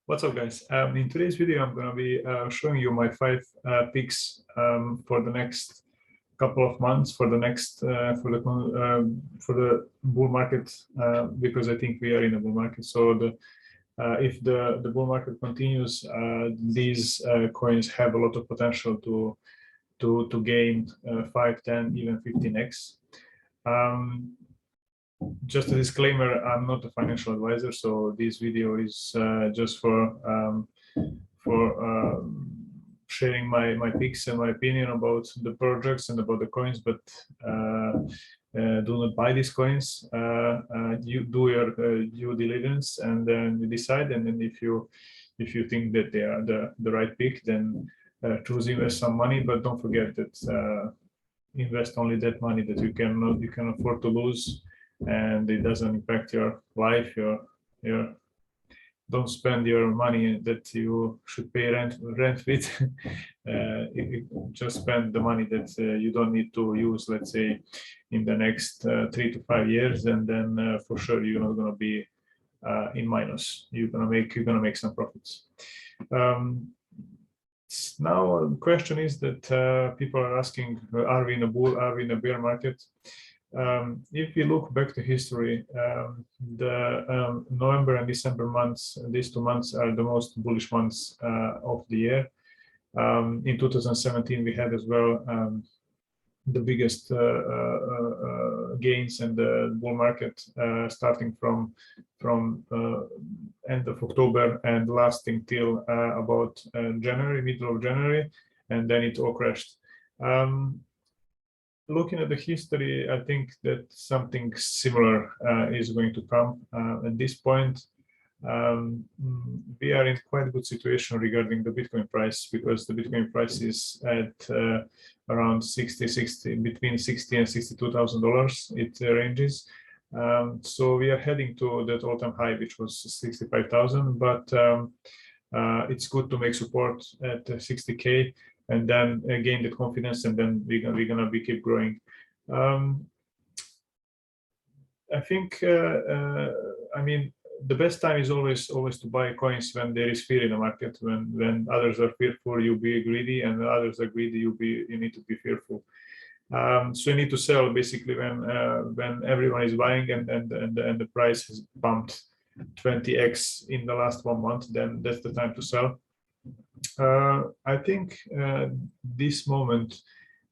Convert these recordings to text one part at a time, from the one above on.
What's up, guys? In today's video, I'm going to be showing you my 5 picks for the next couple of months for the next for the bull market, because I think we are in a bull market. So if the bull market continues, these coins have a lot of potential to gain 5, 10, even 15x. Just a disclaimer, I'm not a financial advisor, so this video is just for sharing my picks and my opinion about the projects and about the coins, but do not buy these coins. You do your due diligence and then you decide, and then if you think that they are the right pick, then choose invest some money, but don't forget that invest only that money that you can afford to lose, and it doesn't impact your life. Your don't spend your money that you should pay rent with. Just spend the money that you don't need to use, let's say, in the next 3 to 5 years, and then for sure you're not going to be in minus. You're gonna make some profits. Now the question is that people are asking, are we in a bull, are we in a bear market? If we look back to history, the November and December months, these 2 months are the most bullish months of the year. In 2017, we had as well the biggest gains in the bull market, starting from end of October and lasting till about January, middle of January, and then it all crashed. Looking at the history, I think that something similar is going to come. At this point, we are in quite a good situation regarding the Bitcoin price, because the Bitcoin price is at around between $60,000 and $62,000. It ranges. So we are heading to that all-time high, which was 65,000. But it's good to make support at 60K. And then gain the confidence, and then we're gonna keep growing. I think I mean, the best time is always to buy coins when there is fear in the market. When others are fearful, you be greedy, and when others are greedy, you need to be fearful. So you need to sell basically when everyone is buying and the price has bumped 20x in the last 1 month. Then that's the time to sell. I think this moment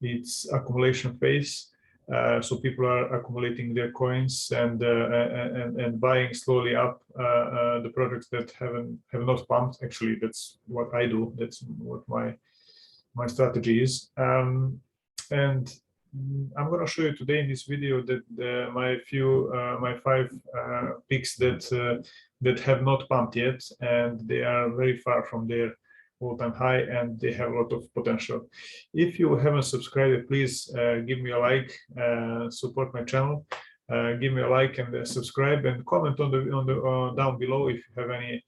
it's accumulation phase, so people are accumulating their coins and buying slowly up the projects that have not pumped. Actually, that's what I do. That's what my strategy is. And I'm going to show you today in this video that my 5 picks that have not pumped yet, and they are very far from their all-time high, and they have a lot of potential. If you haven't subscribed, please give me a like, support my channel. Give me a like and subscribe, and comment on the down below if you have any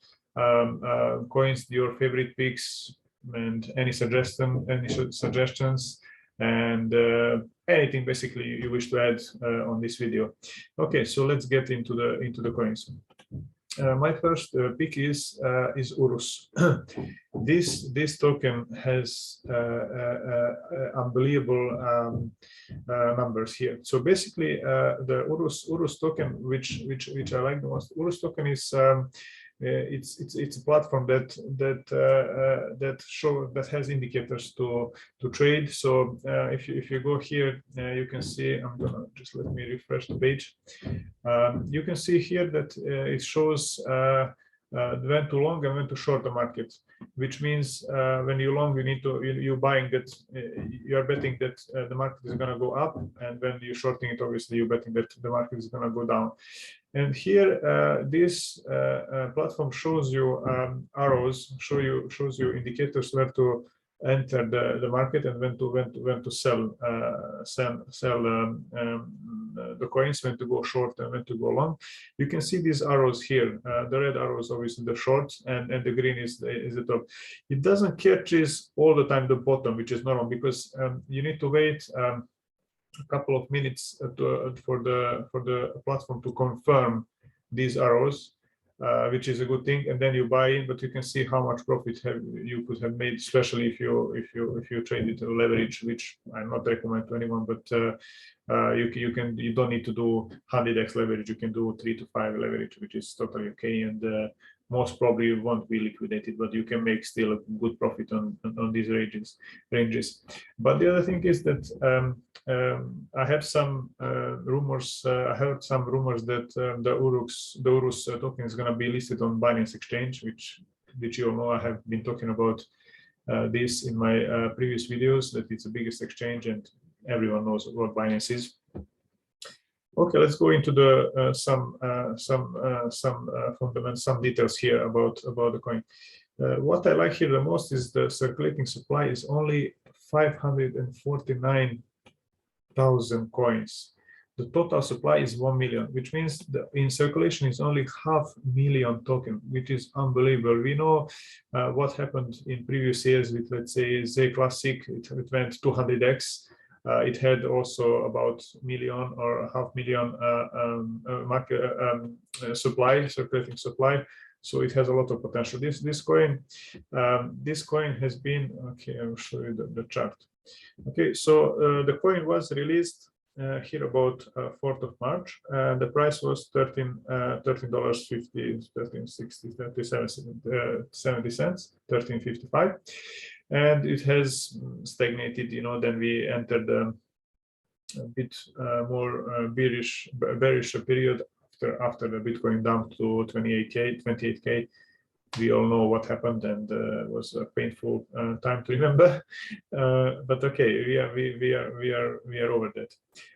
coins, your favorite picks, and any suggestions, and anything basically you wish to add on this video. Okay, so let's get into the coins. My first pick is Urus. This token has unbelievable numbers here. So basically, the Urus token, which I like the most, Urus token is it's a platform that has indicators to trade. So if you go here, you can see. I'm gonna just let me refresh the page. You can see here that it shows when to long and when to short the market, which means when you long, you're buying that, you're betting that the market is going to go up, and when you're shorting it, obviously you're betting that the market is going to go down. And here this platform shows you arrows, shows you indicators where to enter the market and when to sell the coins, when to go short and when to go long. You can see these arrows here. The red arrows obviously the short, and the green is the top. It doesn't catch all the time the bottom, which is normal, because you need to wait a couple of minutes for the platform to confirm these arrows. which is a good thing, and then you buy in, but you can see how much profit you could have made, especially if you trade it to leverage, which I not recommend to anyone, but you don't need to do 100x leverage. You can do 3 to 5 leverage, which is totally okay, and most probably you won't be liquidated, but you can make still a good profit on these ranges. But the other thing is that I have some rumors. I heard some rumors that the Urus token is going to be listed on Binance Exchange, which you all know. I have been talking about this in my previous videos, that it's the biggest exchange and everyone knows what Binance is. Okay, let's go into the some details here about the coin. What I like here the most is the circulating supply is only 549,000 coins. The total supply is 1 million, which means that in circulation is only 500,000 tokens, which is unbelievable. We know what happened in previous years with, let's say, Z Classic. It went 200x. It had also about million or 500,000 market supply, circulating supply. So it has a lot of potential. This coin has been, okay, I will show you the chart. Okay, so the coin was released here about 4th of March, and the price was $13.50, 13.60, 37 cents, 13.55, and it has stagnated. You know, then we entered a bit more bearish period after the Bitcoin dumped to 28K. We all know what happened, and it was a painful time to remember. But okay, we are over that.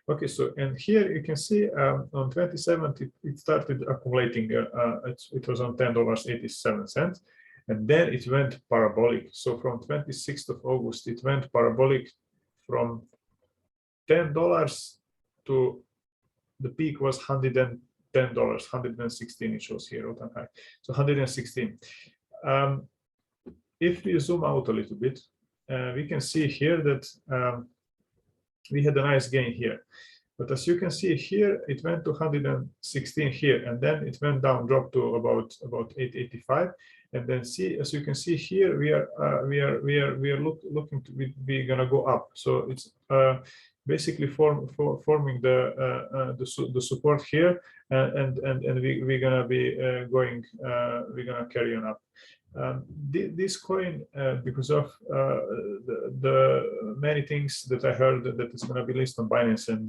Okay, so and here you can see on 27th it started accumulating. It was on $10.87, and then it went parabolic. So from 26th of August it went parabolic from $10 to the peak was $110, 116 it shows here, all-time high. So 116. If we zoom out a little bit, we can see here that we had a nice gain here. But as you can see here, it went to 116 here, and then it went down, dropped to about 885, and then as you can see here, we are looking to we're gonna go up. So it's basically forming the support here, and we're gonna be going. We're gonna carry on up. This coin, because of the many things that I heard that it's going to be listed on Binance, and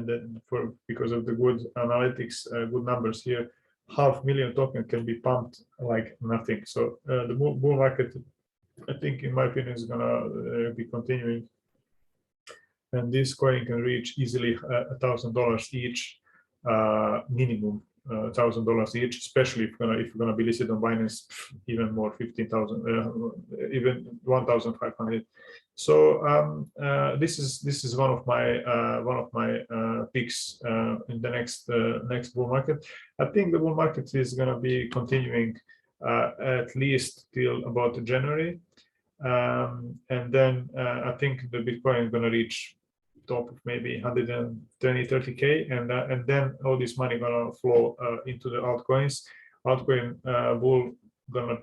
then because of the good analytics, good numbers here, 500,000 tokens can be pumped like nothing. So the bull market, I think, in my opinion, is going to be continuing, and this coin can reach easily $1,000 each minimum. $1,000 each, especially if you're gonna be listed on Binance, even more, 15,000, even 1,500. So this is one of my picks in the next bull market. I think the bull market is gonna be continuing at least till about January, and then I think the Bitcoin is gonna reach top of maybe 120-30K, and then all this money gonna flow into the altcoins. Altcoin bull gonna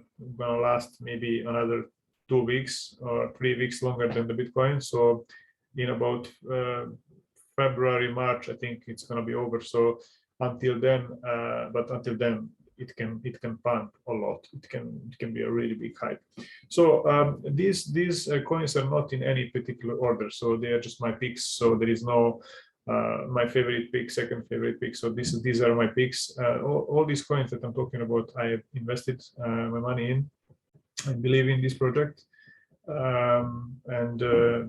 last maybe another 2 weeks or 3 weeks longer than the Bitcoin. So in about February, March, I think it's gonna be over. So until then, it can pump a lot. It can be a really big hype. So these coins are not in any particular order. So they are just my picks. So there is no my favorite pick, second favorite pick. So these are my picks. All these coins that I'm talking about, I have invested my money in. I believe in this project,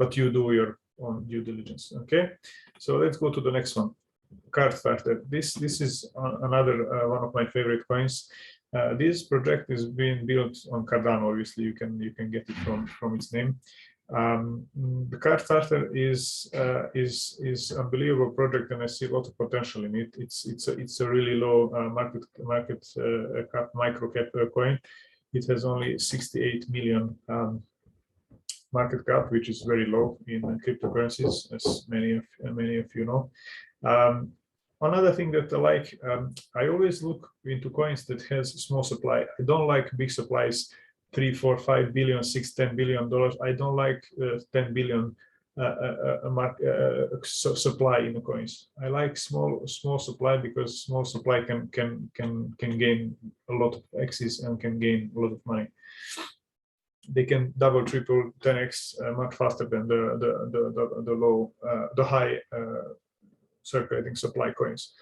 but you do your own due diligence. Okay, so let's go to the next one. Cardstarter. This is another one of my favorite coins. This project is being built on Cardano. Obviously, you can get it from its name. The Cardstarter is unbelievable project, and I see a lot of potential in it. It's a really low market cap, micro cap coin. It has only 68 million market cap, which is very low in cryptocurrencies, as many of you know. Another thing that I like, I always look into coins that has small supply. I don't like big supplies, 3, 4, 5 billion, 6, 10 billion dollars. I don't like 10 billion supply in the coins. I like small supply because small supply can gain a lot of X's and can gain a lot of money. They can double, triple, 10x much faster than the high circulating supply coins.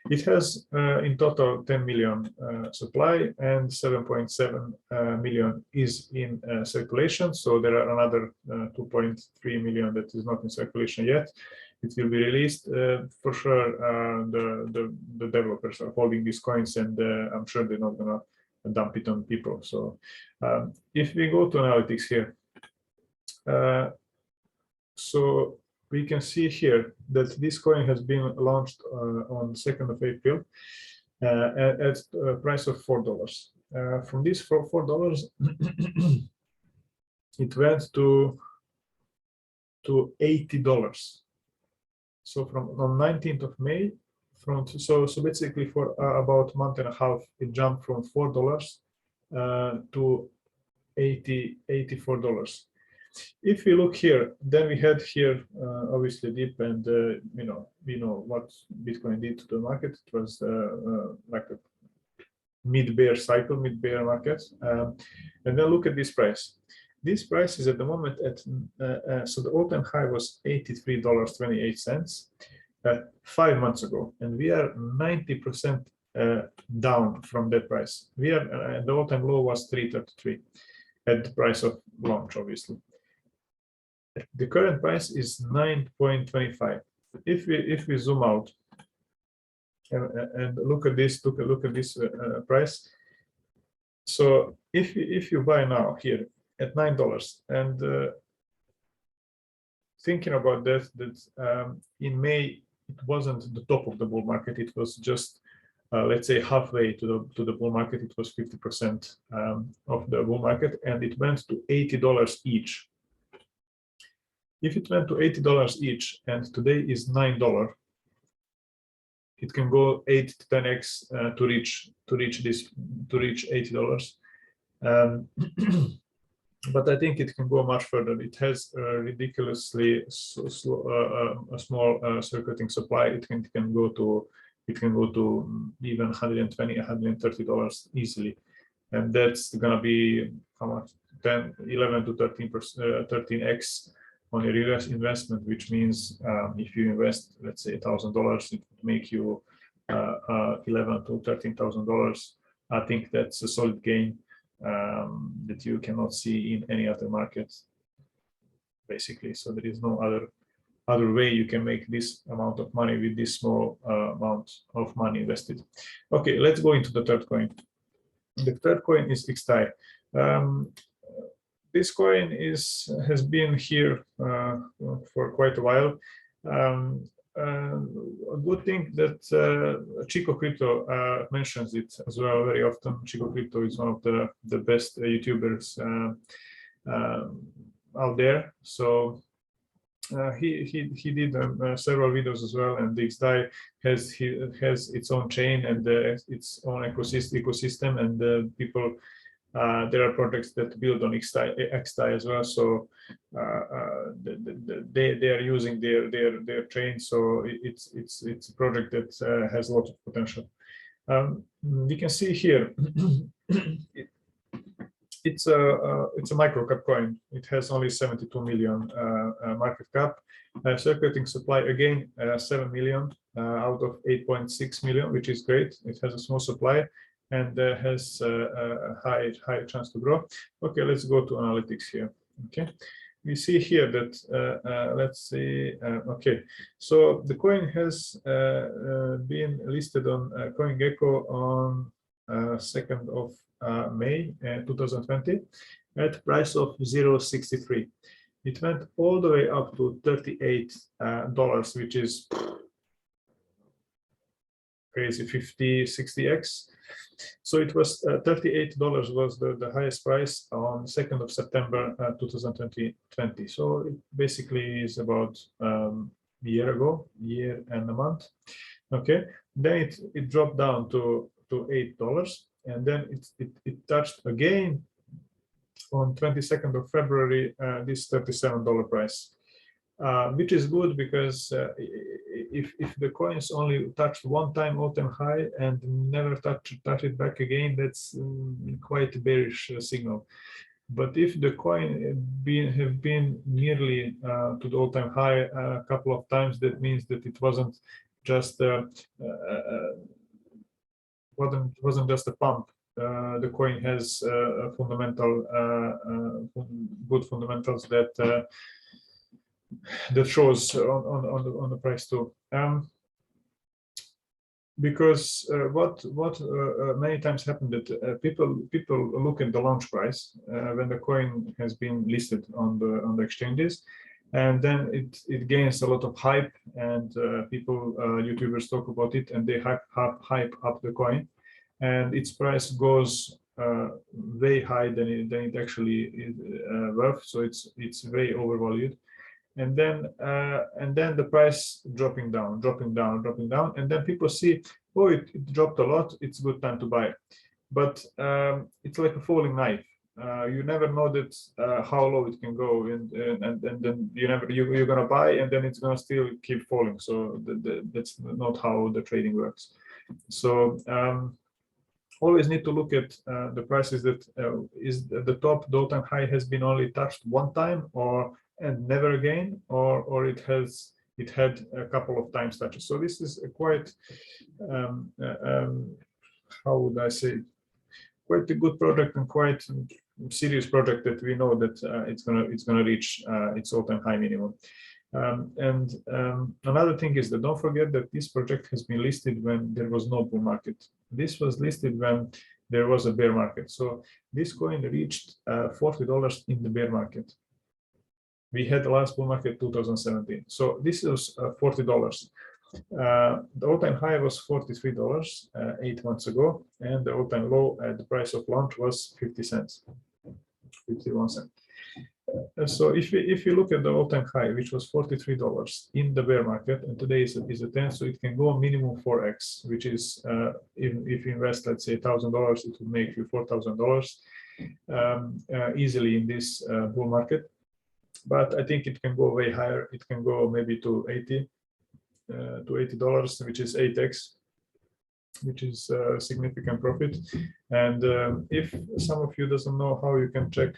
It has in total 10 million supply and 7.7 million is in circulation. So there are another 2.3 million that is not in circulation yet. It will be released for sure. The developers are holding these coins, and I'm sure they're not gonna dump it on people. So if we go to analytics here, so we can see here that this coin has been launched on 2nd of April at a price of $4. From this $4, it went to $80. So from on 19th of May, so basically for about a month and a half, it jumped from $4 to $84. If we look here, then we had here obviously dip, and we know what Bitcoin did to the market. It was like a mid-bear cycle, mid-bear market, and then look at this price. This price is at the moment at so the all-time high was $83.28 5 months ago, and we are 90% down from that price. We are the all-time low was 333 at the price of launch, obviously. The current price is 9.25. If we zoom out and look at this, look at this price. So if you buy now here at $9 and thinking about that in May it wasn't the top of the bull market. It was just let's say halfway to the bull market. It was 50% of the bull market, and it went to $80 each. If it went to $80 each, and today is $9, it can go 8 to 10x to reach $80. But I think it can go much further. It has a ridiculously a small circulating supply. It can go to even $120, $130 easily, and that's gonna be how much? 11 to 13x on your US investment, which means if you invest, let's say $1,000, it would make you $11,000 to $13,000. I think that's a solid gain that you cannot see in any other market, basically. So there is no other way you can make this amount of money with this small amount of money invested. Okay, let's go into the third coin. The third coin is XDAI. This coin has been here for quite a while. A good thing that Chico Crypto mentions it as well very often. Chico Crypto is one of the best YouTubers out there. So he did several videos as well, and the XDAI has its own chain and its own ecosystem, and people. There are projects that build on XDAI as well, so they are using their chain. So it's a project that has a lot of potential. We can see here it's a micro cap coin. It has only 72 million market cap. Circulating supply again 7 million out of 8.6 million, which is great. It has a small supply and has a high chance to grow. Okay, let's go to analytics here. Okay, we see here that let's see. Okay, so the coin has been listed on CoinGecko on 2nd of May 2020 at price of $0.63. It went all the way up to $38, which is crazy, 50, 60x. So it was $38 was the highest price on 2nd of September 2020. So it basically is about a year and a month. Okay, then it dropped down to $8, and then it touched again on 22nd of February this $37 price. Which is good because if the coins only touched one time all-time high and never touch it back again, that's quite a bearish signal. But if the coin have been nearly to the all-time high a couple of times, that means that it wasn't just wasn't just a pump. The coin has good fundamentals that shows on the price too. Because what many times happened that people look at the launch price when the coin has been listed on the exchanges, and then it gains a lot of hype, and people YouTubers talk about it, and they hype up the coin, and its price goes way high than it actually is worth. So it's way overvalued. And then the price dropping down, and then people see, oh, it dropped a lot, it's a good time to buy. But it's like a falling knife. You never know that how low it can go, and then you're gonna buy, and then it's gonna still keep falling. So that's not how the trading works. So always need to look at the prices that is the top, the all-time high has been only touched one time, and never again, or it had a couple of times touches. So this is a quite how would I say, quite a good project, and quite serious project that we know that it's gonna reach its all-time high minimum. Another thing is that don't forget that this project has been listed when there was no bull market. This was listed when there was a bear market. So this coin reached $40 in the bear market. We had the last bull market 2017. So this is $40. The all-time high was $43 8 months ago, and the all-time low at the price of launch was 50 cents, 51 cents. So if you look at the all-time high, which was $43 in the bear market, and today is a 10, so it can go minimum 4x, which is if you invest, let's say $1,000, it will make you $4,000 easily in this bull market. But I think it can go way higher. It can go maybe to $80, which is 8x, which is a significant profit. And if some of you doesn't know how you can check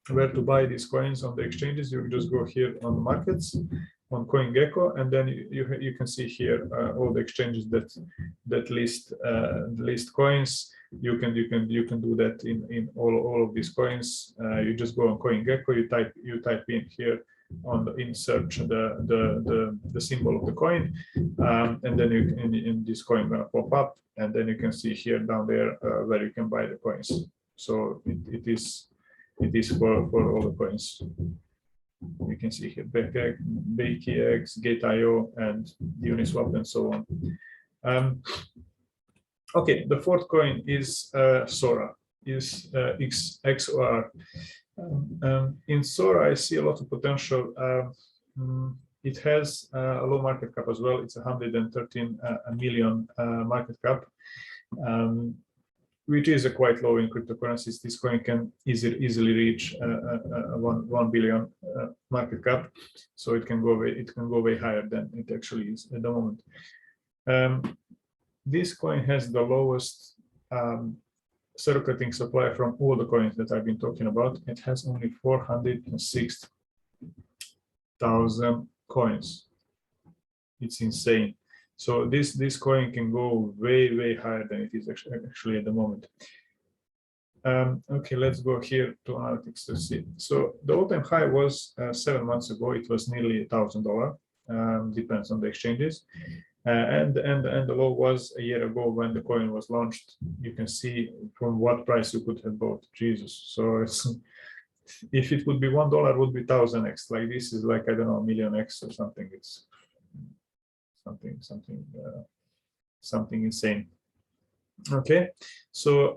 where to buy these coins on the exchanges, you just go here on the markets on CoinGecko, and then you can see here all the exchanges that list coins. You can do that in all of these coins. You just go on CoinGecko, you type in here in search the symbol of the coin, and then in this coin gonna pop up, and then you can see here down there where you can buy the coins. So it is for all the coins. You can see here BakeX, Gate.io, and Uniswap, and so on. Okay, the fourth coin is Sora, is XOR. In Sora, I see a lot of potential. It has a low market cap as well. It's 113 million market cap, which is a quite low in cryptocurrencies. This coin can easily reach 1 billion market cap, so it can go way higher than it actually is at the moment. This coin has the lowest circulating supply from all the coins that I've been talking about. It has only 406,000 coins. It's insane. So this coin can go way higher than it is actually at the moment. Okay, let's go here to analytics to see. So the all-time high was 7 months ago. It was nearly $1,000. Depends on the exchanges. And the low was a year ago when the coin was launched. You can see from what price you could have bought. Jesus. So it's, if it would be $1, it would be 1000x. Like this is like, I don't know, million X or something. It's something insane. Okay, so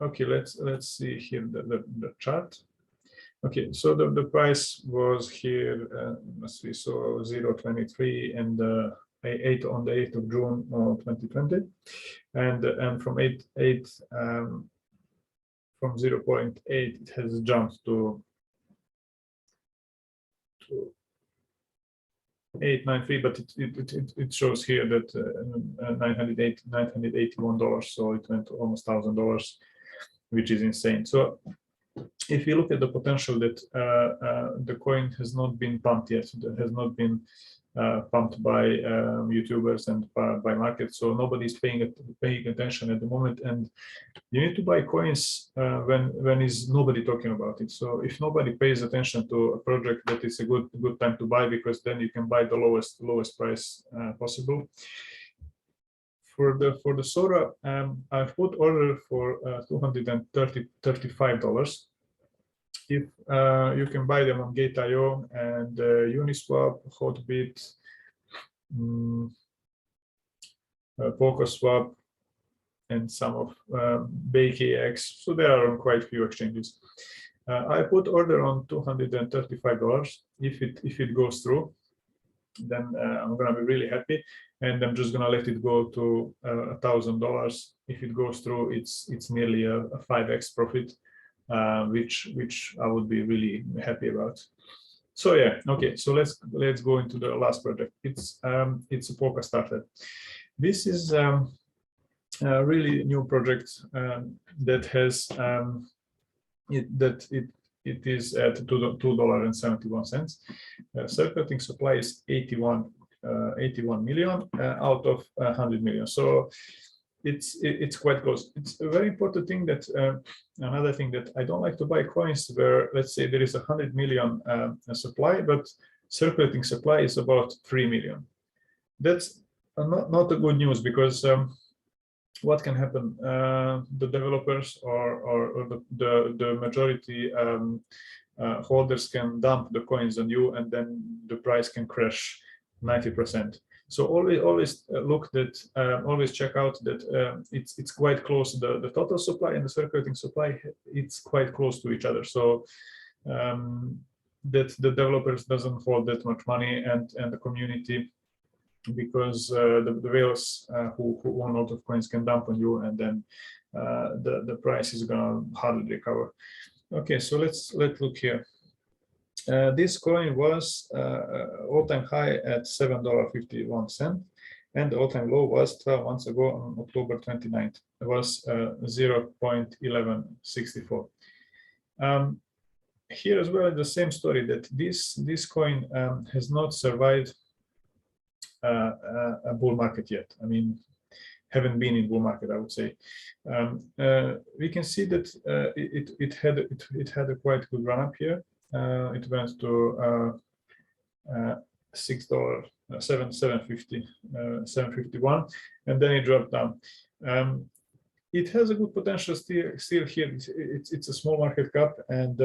okay, let's see here the chart. Okay, so the price was here. Let's see, so 0.23, and on the 8th of June 2020, and from 8 from 0.8 it has jumped to 893, but it shows here that $981, so it went almost $1,000, which is insane. So if you look at the potential that the coin has not been pumped yet, that has not been pumped by YouTubers and by markets, so nobody's paying attention at the moment, and you need to buy coins when is nobody talking about it. So if nobody pays attention to a project, that is a good time to buy, because then you can buy the lowest price possible. For the Sora, I've put order for $235. If you can buy them on Gate.io and Uniswap, Hotbit, PokerSwap, and some of BakeX. So there are on quite a few exchanges. I put order on $235. If it goes through, then I'm gonna be really happy, and I'm just gonna let it go to $1,000. If it goes through, it's nearly a 5x profit, which I would be really happy about. So yeah, okay. So let's go into the last project. It's a PokerStarter. This is a really new project that has it is at $2.71. Circulating supply is 81 million out of 100 million. So it's quite close. It's a very important thing that another thing that I don't like to buy coins where, let's say, there is 100 million supply, but circulating supply is about 3 million. That's not a good news, because what can happen? The developers or the majority holders can dump the coins on you, and then the price can crash 90%. So always look that, always check out that it's quite close. The total supply and the circulating supply, it's quite close to each other. So that the developers doesn't hold that much money, and the community, because the whales who own a lot of coins can dump on you, and then the price is gonna hardly recover. Okay, so let's look here. This coin was all-time high at $7.51, and the all-time low was 12 months ago on October 29th. It was 0.1164. Here as well, the same story, that this coin has not survived a bull market yet. I mean, haven't been in bull market, I would say. We can see that it had a quite good run up here. It went to $6, 751, and then it dropped down. It has a good potential still here. It's a small market cap, and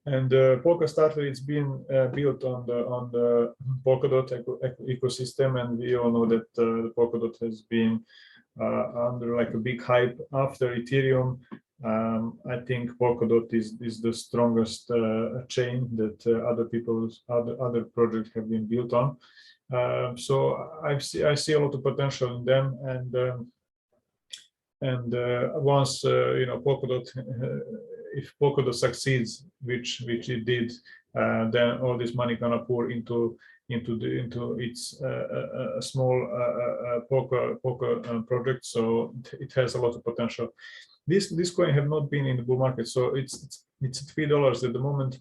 and PokerStarter, it's been built on the Polkadot ecosystem, and we all know that the Polkadot has been under like a big hype after Ethereum. I think Polkadot is the strongest chain that other projects have been built on. So I see a lot of potential in them, and once you know, Polkadot, if Polkadot succeeds, which it did, then all this money gonna pour into its small poker project. So it has a lot of potential. This coin have not been in the bull market, so it's $3 at the moment.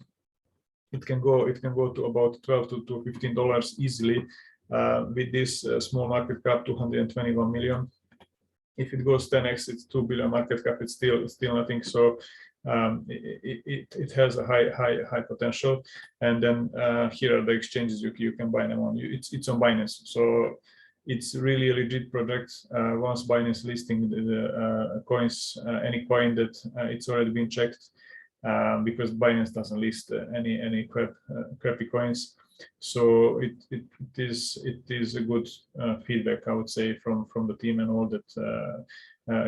It can go to about $12 to $15 easily with this small market cap, 221 million. If it goes 10x, it's 2 billion market cap. It's still nothing. So it has a high potential. And then here are the exchanges you can buy them on. It's on Binance, so it's really a legit project. Once Binance listing the coins, any coin that it's already been checked, because Binance doesn't list any crappy coins. So it is a good feedback, I would say, from the team, and all that.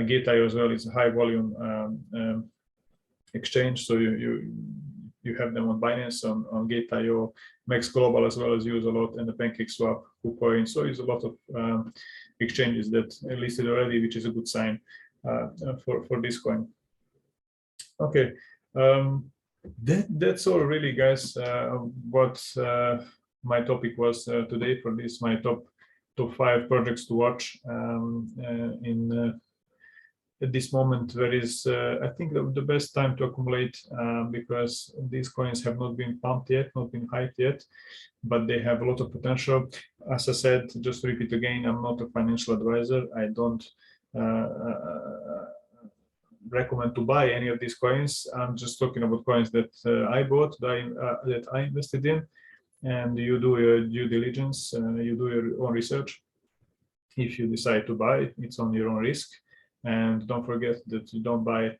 Gate.io as well is a high volume exchange, so you you have them on Binance, on Gate.io, Max Global as well as use a lot, and the PancakeSwap, KuCoin. So it's a lot of exchanges that are listed already, which is a good sign for this coin. Okay, that's all really, guys. What my topic was today for this, my top 5 projects to watch at this moment, where is I think the best time to accumulate, because these coins have not been pumped yet, not been hyped yet, but they have a lot of potential. As I said, just to repeat again, I'm not a financial advisor. I don't recommend to buy any of these coins. I'm just talking about coins that I bought, that I invested in, and you do your due diligence, you do your own research. If you decide to buy, it's on your own risk. And don't forget that you don't buy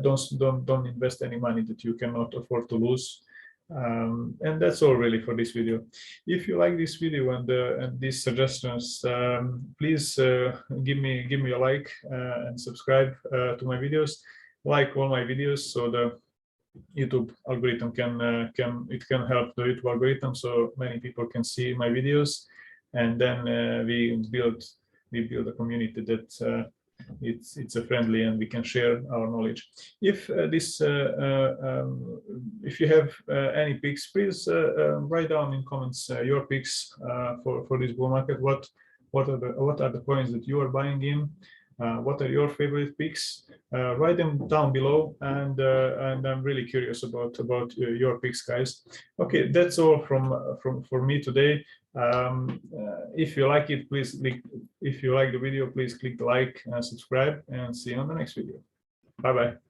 don't invest any money that you cannot afford to lose. And that's all really for this video. If you like this video and these suggestions, please give me a like and subscribe to my videos. Like all my videos, so the YouTube algorithm can help the YouTube algorithm, so many people can see my videos, and then we build a community that it's a friendly, and we can share our knowledge. If if you have any picks, please write down in comments your picks for this bull market. What are the coins that you are buying in? What are your favorite picks? Write them down below, and I'm really curious about your picks, guys. Okay, that's all for me today. If you like it, please if you like the video, please click the like and subscribe, and see you on the next video. Bye bye.